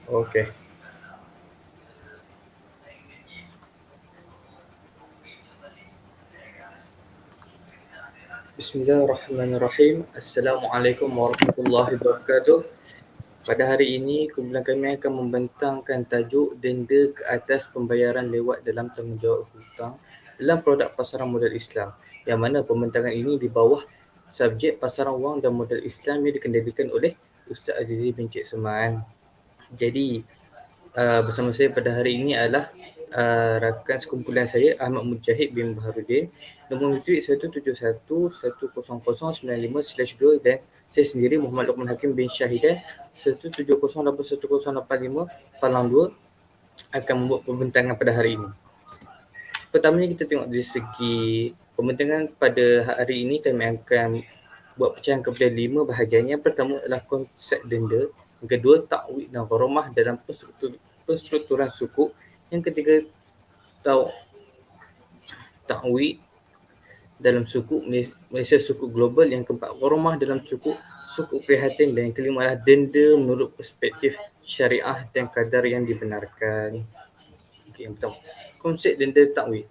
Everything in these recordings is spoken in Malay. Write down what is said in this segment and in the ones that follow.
Okey. Bismillahirrahmanirrahim. Assalamualaikum warahmatullahi wabarakatuh. Pada hari ini, kumpulan kami akan membentangkan tajuk denda ke atas pembayaran lewat dalam tanggungjawab hutang dalam produk pasaran modal Islam, yang mana pembentangan ini di bawah subjek pasaran wang dan modal Islam yang dikendalikan oleh Ustaz Azizi bin Cik Seman. Jadi, bersama saya pada hari ini adalah rakan sekumpulan saya Ahmad Mujahid bin Baharudin, nombor murid 171100955/2, dan saya sendiri Muhammad Luqman Hakim bin Syahidan 170811085/2 akan membuat pembentangan pada hari ini. Pertamanya kita tengok dari segi pembentangan pada hari ini, kami akan buat pecahan kepada 5 bahagian. Yang pertama adalah konsep denda, yang kedua takwid dan gharamah dalam penstrukturan sukuk, yang ketiga takwid dalam suku Malaysia suku global, yang keempat gharamah dalam suku prihatin, dan yang kelima adalah denda menurut perspektif syariah dan kadar yang dibenarkan. Okey, yang pertama, konsep denda takwid.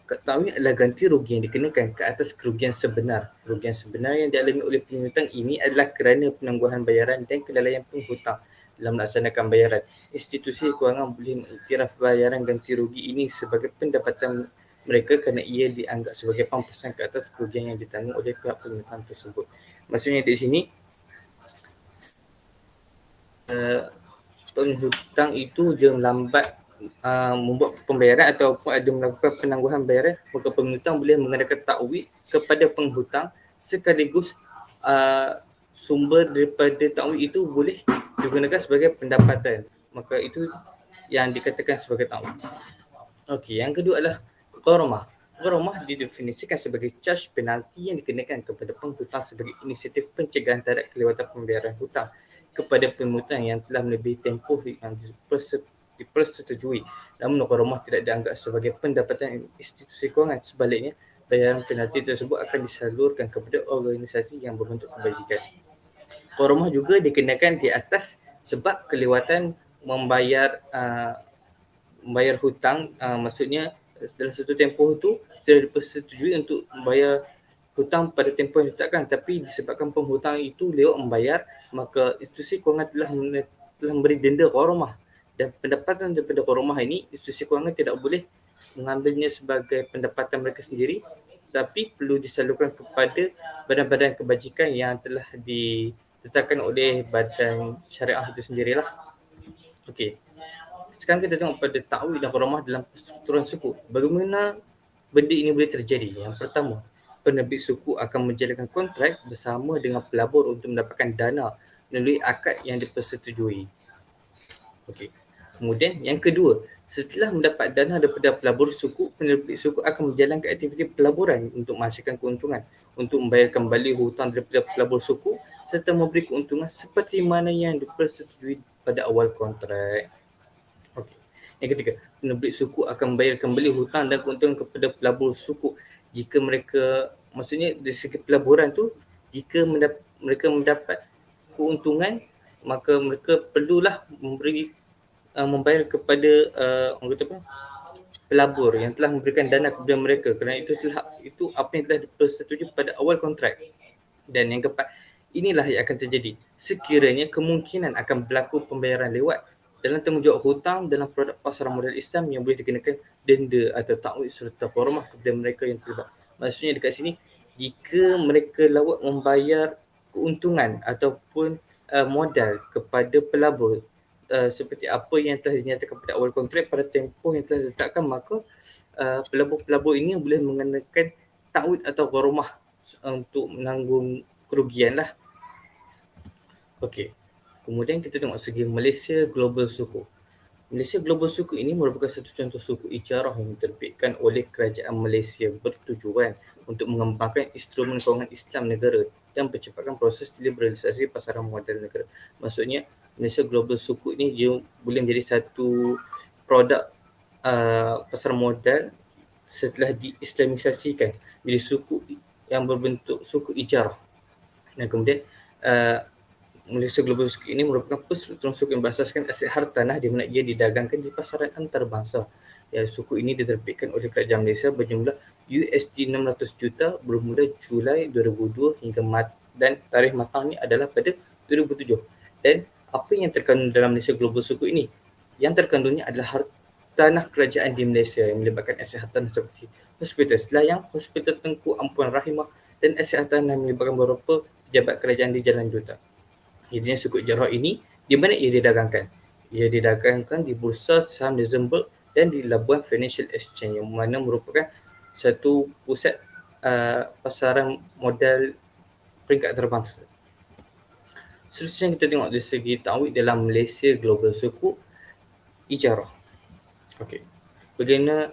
Takwid adalah ganti rugi yang dikenakan ke atas kerugian sebenar. Kerugian sebenar yang dialami oleh penghutang ini adalah kerana penangguhan bayaran dan kelalaian penghutang dalam melaksanakan bayaran. Institusi kewangan boleh mengiktiraf bayaran ganti rugi ini sebagai pendapatan mereka kerana ia dianggap sebagai pampasan ke atas kerugian yang ditanggung oleh pihak penghutang tersebut. Maksudnya di sini, penghutang itu dia lambat membuat pembayaran ataupun ada melakukan penangguhan bayaran, maka penghutang boleh mengadakan takwid kepada penghutang sekaligus sumber daripada takwid itu boleh digunakan sebagai pendapatan. Maka itu yang dikatakan sebagai takwid. Okey, yang kedua adalah gharamah. Gharamah didefinisikan sebagai charge penalti yang dikenakan kepada penghutang sebagai inisiatif pencegahan terhadap kelewatan pembayaran hutang kepada penghutang yang telah melebihi tempoh yang dipersetujui. Namun gharamah tidak dianggap sebagai pendapatan institusi kewangan. Sebaliknya, bayaran penalti tersebut akan disalurkan kepada organisasi yang berbentuk kebajikan. Gharamah juga dikenakan di atas sebab kelewatan membayar hutang, maksudnya dalam satu tempoh itu sudah dipersetujui untuk membayar hutang pada tempoh yang ditetapkan, tapi disebabkan penghutang itu lewat membayar, maka institusi kewangan telah memberi denda gharamah, dan pendapatan daripada gharamah ini institusi kewangan tidak boleh mengambilnya sebagai pendapatan mereka sendiri, tapi perlu disalurkan kepada badan-badan kebajikan yang telah ditetapkan oleh badan syariah itu sendirilah. Okey. Sekarang kita tengok pada takwid dan gharamah dalam perstrukturan suku. Bagaimana benda ini boleh terjadi? Yang pertama, penerbit suku akan menjalankan kontrak bersama dengan pelabur untuk mendapatkan dana melalui akad yang dipersetujui. Okey. Kemudian yang kedua, setelah mendapat dana daripada pelabur suku, penerbit suku akan menjalankan aktiviti pelaburan untuk menghasilkan keuntungan untuk membayar kembali hutang daripada pelabur suku serta memberi keuntungan seperti mana yang dipersetujui pada awal kontrak. Okey. Yang ketiga, penerbit suku akan membayar kembali hutang dan keuntungan kepada pelabur suku jika mereka, maksudnya dari segi pelaburan tu, jika mereka mendapat keuntungan, maka mereka perlulah membayar kepada orang kata apa, pelabur yang telah memberikan dana kepada mereka, kerana itu apa yang telah dipersetujui pada awal kontrak. Dan yang keempat, inilah yang akan terjadi sekiranya kemungkinan akan berlaku pembayaran lewat dalam tanggungjawab hutang dalam produk pasaran modal Islam yang boleh dikenakan denda atau takwid serta gharamah kepada mereka yang terlibat. Maksudnya dekat sini, jika mereka lawat membayar keuntungan ataupun modal kepada pelabur seperti apa yang telah dinyatakan pada awal kontrak pada tempoh yang telah ditetapkan, maka pelabur-pelabur ini boleh mengenakan takwid atau gharamah untuk menanggung kerugian lah. Okey. Kemudian kita tengok segi Malaysia Global Suku. Malaysia Global Suku ini merupakan satu contoh suku ijarah yang diterbitkan oleh Kerajaan Malaysia bertujuan untuk mengembangkan instrumen kewangan Islam negara dan percepatkan proses liberalisasi pasaran modal negara. Maksudnya, Malaysia Global Suku ini dia boleh menjadi satu produk pasaran modal setelah diislamisasikan jadi suku yang berbentuk suku ijarah. Dan kemudian Malaysia Global Suku ini merupakan perstrukturan suku yang berasaskan aset hartanah di mana ia didagangkan di pasaran antarabangsa. Ya, suku ini diterbitkan oleh Kerajaan Malaysia berjumlah USD 600 juta bermula Julai 2002 hingga dan tarikh matangnya adalah pada 2007. Dan apa yang terkandung dalam Malaysia Global Suku ini? Yang terkandungnya adalah hartanah kerajaan di Malaysia yang melibatkan aset hartanah seperti Hospital Selayang, Hospital Tengku Ampuan Rahimah dan aset hartanah yang melibatkan beberapa pejabat kerajaan di Jalan Duta. Jadinya suku Jarrah ini di mana ia didagangkan? Ia didagangkan di Bursa Saham Luxembourg dan di Labuan Financial Exchange yang mana merupakan satu pusat pasaran modal peringkat terbangsa. Seterusnya kita tengok dari segi takwid dalam Malaysia Global Suku Ijarah. Okey. Bagaimana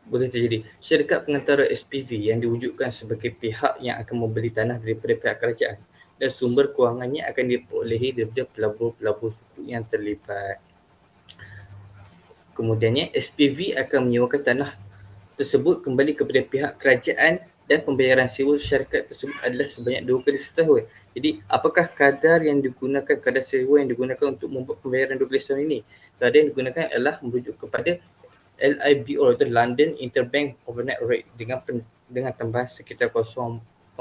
boleh terjadi? Syarikat pengantara SPV yang diwujudkan sebagai pihak yang akan membeli tanah daripada pihak kerajaan dan sumber kewangannya akan diperolehi daripada pelabur-pelabur suku yang terlibat. Kemudiannya, SPV akan menyewakan tanah tersebut kembali kepada pihak kerajaan dan pembayaran sewa syarikat tersebut adalah sebanyak 2 kali setahun. Jadi, apakah kadar sewa yang digunakan untuk membuat pembayaran 2 kali setahun ini? Kadar yang digunakan adalah merujuk kepada LIBOR atau London Interbank Overnight Rate dengan tambahan sekitar 0.95%.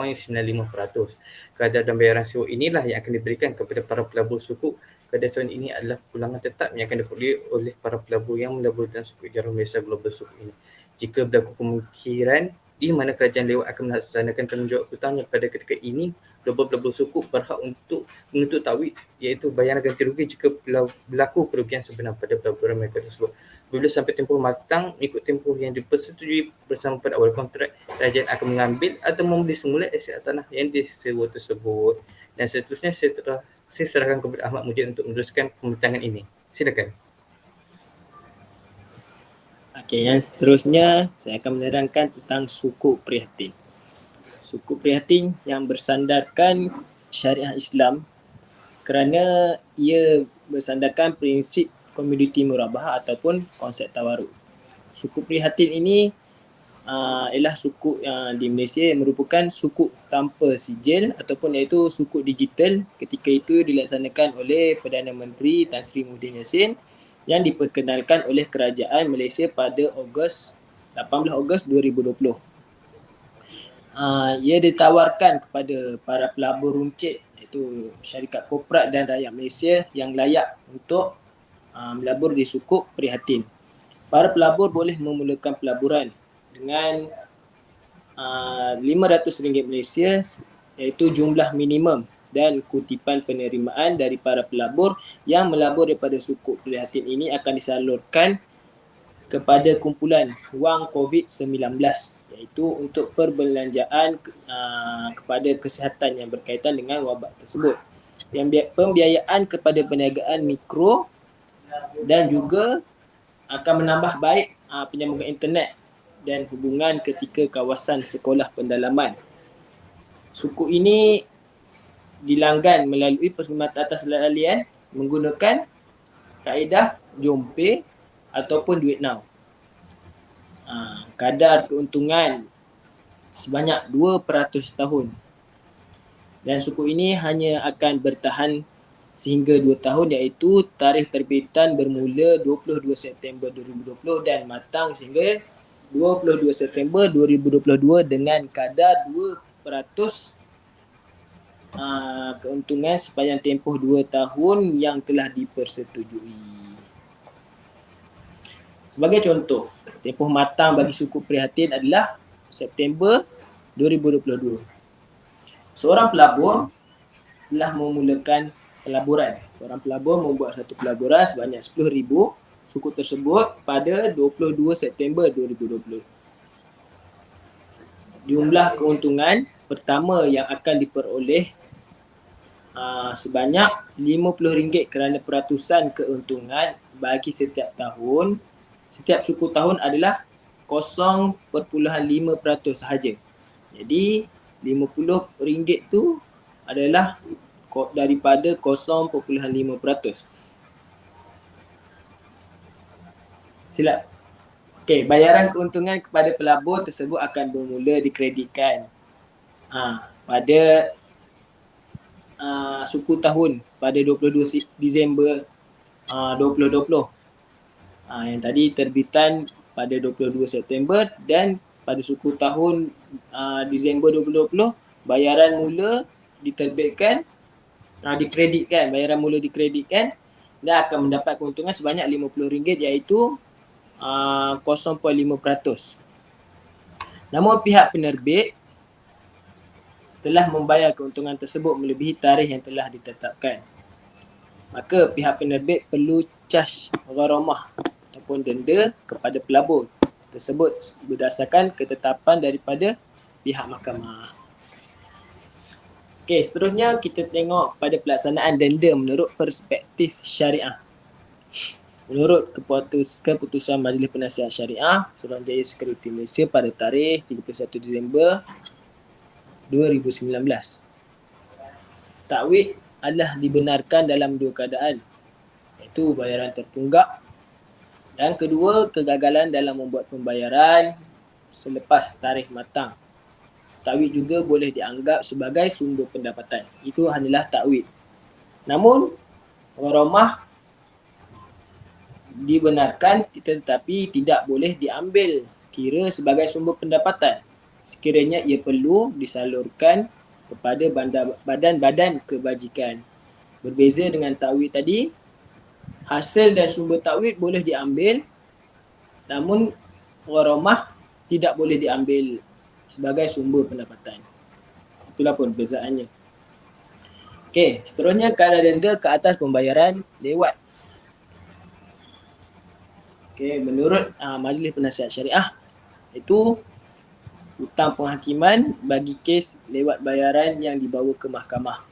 Kadar dan bayaran sewa inilah yang akan diberikan kepada para pelabur suku. Kadar sewa ini adalah pulangan tetap yang akan diperoleh oleh para pelabur yang melabur dalam suku Ijarah Malaysia Global Suku ini. Jika berlaku kemungkinan di mana kerajaan lewat akan melaksanakan tanggungjawab hutangnya pada ketika ini, pelabur-pelabur suku berhak untuk menuntut takwid iaitu bayaran ganti rugi jika berlaku kerugian sebenar pada pelaburan mereka tersebut. Bila sampai tempoh matang, ikut tempoh yang dipersetujui bersama pada awal kontrak, kerajaan akan mengambil atau membeli semula aset tanah yang disewa tersebut. Dan seterusnya saya serahkan kepada Ahmad Mujib untuk meneruskan pembincangan ini. Silakan. Okey, yang seterusnya saya akan menerangkan tentang suku prihatin. Suku prihatin yang bersandarkan syariah Islam kerana ia bersandarkan prinsip komoditi murabahah ataupun konsep tawaruk. Suku prihatin ini ialah suku di Malaysia yang merupakan suku tanpa sijil ataupun iaitu suku digital ketika itu dilaksanakan oleh Perdana Menteri Tan Sri Muhyiddin Yassin yang diperkenalkan oleh Kerajaan Malaysia pada 18 Ogos 2020. Ia ditawarkan kepada para pelabur runcit iaitu syarikat korporat dan rakyat Malaysia yang layak untuk melabur di suku prihatin. Para pelabur boleh memulakan pelaburan dengan RM500 Malaysia iaitu jumlah minimum dan kutipan penerimaan dari para pelabur yang melabur daripada suku prihatin ini akan disalurkan kepada kumpulan wang COVID-19 iaitu untuk perbelanjaan kepada kesihatan yang berkaitan dengan wabak tersebut. Pembiayaan kepada perniagaan mikro dan juga akan menambah baik penyambungan internet dan hubungan ketika kawasan sekolah pendalaman. Suku ini dilanggan melalui perkhidmatan atas lalian menggunakan kaedah jom pay ataupun duit now. Kadar keuntungan sebanyak 2% tahun. Dan suku ini hanya akan bertahan sehingga 2 tahun iaitu tarikh terbitan bermula 22 September 2020 dan matang sehingga 22 September 2022 dengan kadar 2% keuntungan sepanjang tempoh 2 tahun yang telah dipersetujui. Sebagai contoh, tempoh matang bagi suku prihatin adalah September 2022. Seorang pelabur telah memulakan pelaburan. Seorang pelabur membuat satu pelaburan sebanyak 10,000 suku tersebut pada 22 September 2020. Jumlah keuntungan pertama yang akan diperoleh sebanyak RM50 kerana peratusan keuntungan bagi setiap tahun. Setiap suku tahun adalah 0.5% sahaja. Jadi RM50 tu adalah daripada 0.5%. Silap. Okey, bayaran keuntungan kepada pelabur tersebut akan bermula dikreditkan pada suku tahun pada 22 Disember 2020. Yang tadi terbitan pada 22 September dan pada suku tahun Disember 2020 bayaran mula diterbitkan, bayaran mula dikreditkan dan akan mendapat keuntungan sebanyak RM50 iaitu 0.5%. Namun pihak penerbit telah membayar keuntungan tersebut melebihi tarikh yang telah ditetapkan. Maka pihak penerbit perlu cas gharamah ataupun denda kepada pelabur tersebut berdasarkan ketetapan daripada pihak mahkamah. Okey, seterusnya kita tengok pada pelaksanaan denda menurut perspektif syariah. Menurut keputusan Majlis Penasihat Syariah Suruhanjaya Sekuriti Malaysia pada tarikh 31 Disember 2019, takwid adalah dibenarkan dalam dua keadaan, iaitu bayaran tertunggak dan kedua, kegagalan dalam membuat pembayaran selepas tarikh matang. Takwid juga boleh dianggap sebagai sumber pendapatan. Itu hanyalah takwid. Namun, gharamah dibenarkan tetapi tidak boleh diambil kira sebagai sumber pendapatan sekiranya ia perlu disalurkan kepada badan-badan kebajikan. Berbeza dengan takwid tadi, hasil dan sumber takwid boleh diambil, namun gharamah tidak boleh diambil sebagai sumber pendapatan. Itulah perbezaannya. Okey, seterusnya kadar denda ke atas pembayaran lewat. Okey, menurut Majlis Penasihat Syariah, itu hutang penghakiman bagi kes lewat bayaran yang dibawa ke mahkamah.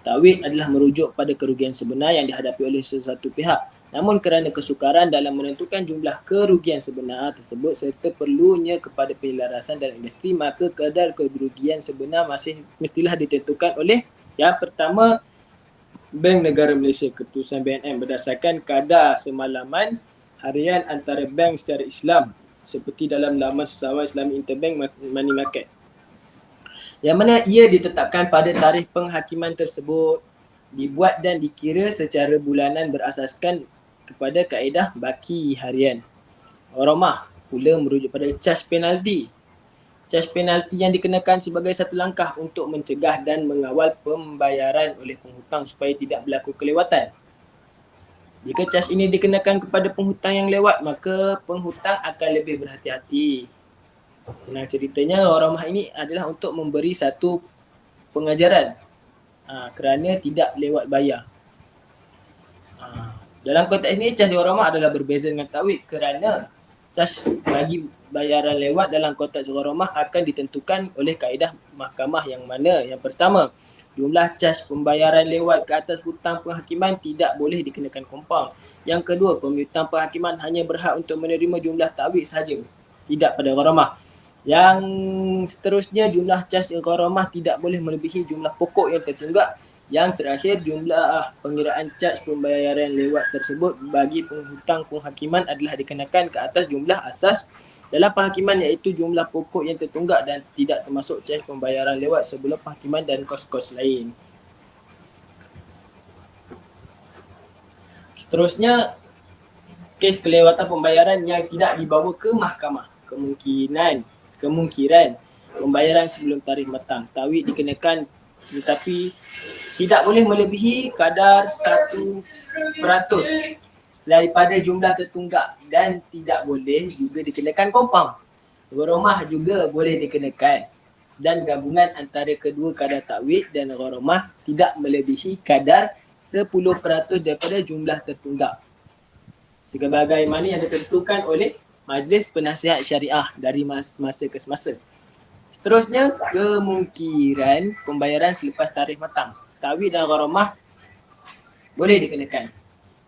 Takwid adalah merujuk pada kerugian sebenar yang dihadapi oleh sesuatu pihak. Namun kerana kesukaran dalam menentukan jumlah kerugian sebenar tersebut serta perlunya kepada penyelarasan dalam industri, maka kadar kerugian sebenar masih mestilah ditentukan oleh yang pertama, Bank Negara Malaysia, Keputusan BNM berdasarkan kadar semalaman harian antara bank secara Islam seperti dalam laman Sesawai Islami Interbank Money Market, yang mana ia ditetapkan pada tarikh penghakiman tersebut, dibuat dan dikira secara bulanan berasaskan kepada kaedah baki harian. Gharamah pula merujuk pada charge penalti. Charge penalti yang dikenakan sebagai satu langkah untuk mencegah dan mengawal pembayaran oleh penghutang supaya tidak berlaku kelewatan. Jika cas ini dikenakan kepada penghutang yang lewat, maka penghutang akan lebih berhati-hati. Senang ceritanya, gharamah ini adalah untuk memberi satu pengajaran kerana tidak lewat bayar. Dalam konteks ini, cas gharamah adalah berbeza dengan takwid kerana cas bagi bayaran lewat dalam konteks gharamah akan ditentukan oleh kaedah mahkamah yang mana yang pertama, jumlah cas pembayaran lewat ke atas hutang penghakiman tidak boleh dikenakan kompaun. Yang kedua, pemihutang penghakiman hanya berhak untuk menerima jumlah takwid sahaja, tidak pada gharamah. Yang seterusnya, jumlah cas gharamah tidak boleh melebihi jumlah pokok yang tertunggak. Yang terakhir, jumlah pengiraan cas pembayaran lewat tersebut bagi penghutang penghakiman adalah dikenakan ke atas jumlah asas dalam penghakiman, iaitu jumlah pokok yang tertunggak dan tidak termasuk cas pembayaran lewat sebelum penghakiman dan kos-kos lain. Seterusnya, kes kelewatan pembayaran yang tidak dibawa ke mahkamah. Kemungkiran pembayaran sebelum tarikh matang. Takwid dikenakan tetapi tidak boleh melebihi kadar 1% daripada jumlah tertunggak dan tidak boleh juga dikenakan kompaun. Gharamah juga boleh dikenakan dan gabungan antara kedua kadar takwid dan gharamah tidak melebihi kadar 10% daripada jumlah tertunggak, sebagaimana yang ditentukan oleh Majlis Penasihat Syariah dari masa ke semasa. Seterusnya, kemungkiran pembayaran selepas tarikh matang. Takwid dan gharamah boleh dikenakan.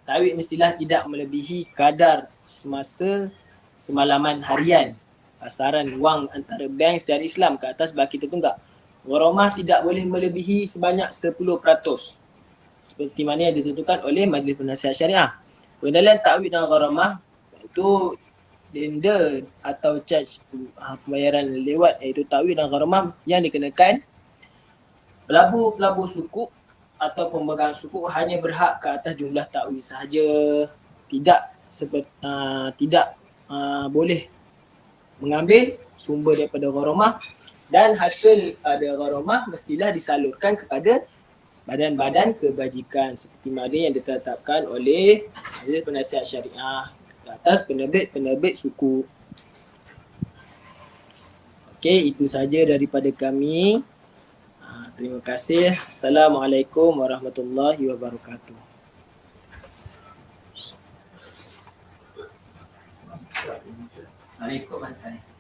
Takwid mestilah tidak melebihi kadar semasa semalaman harian pasaran wang antara bank secara Islam ke atas baki tertunggak. Gharamah tidak boleh melebihi sebanyak 10%, seperti mana yang ditentukan oleh Majlis Penasihat Syariah. Pengendalian takwid dan gharamah itu denda atau charge pembayaran lewat, iaitu takwid dan gharamah yang dikenakan Pelabur-pelabur sukuk atau pemegang sukuk hanya berhak ke atas jumlah takwil sahaja, tidak boleh mengambil sumber daripada gharamah, dan hasil pada gharamah mestilah disalurkan kepada badan-badan kebajikan seperti mana yang ditetapkan oleh penasihat syariah atas penerbit suku. Okey, itu saja daripada kami. Terima kasih. Assalamualaikum warahmatullahi wabarakatuh. Ikut bantai.